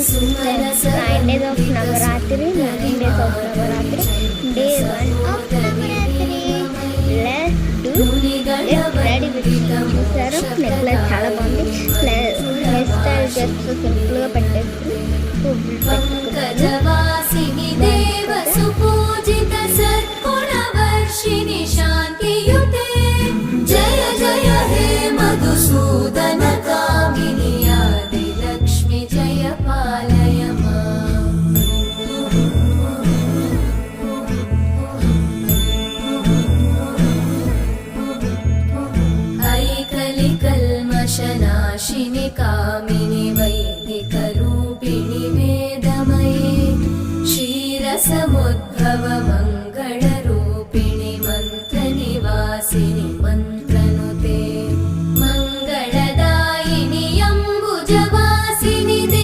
9 days of Navaratri, 9 days of Navaratri, day 1 of Navaratri. Let's get ready with చూసారు. Necklace చాలా బాగుంది. Hair style just సింపుల్గా పెట్టేసి పువ్వులు పెట్టుకున్నాను.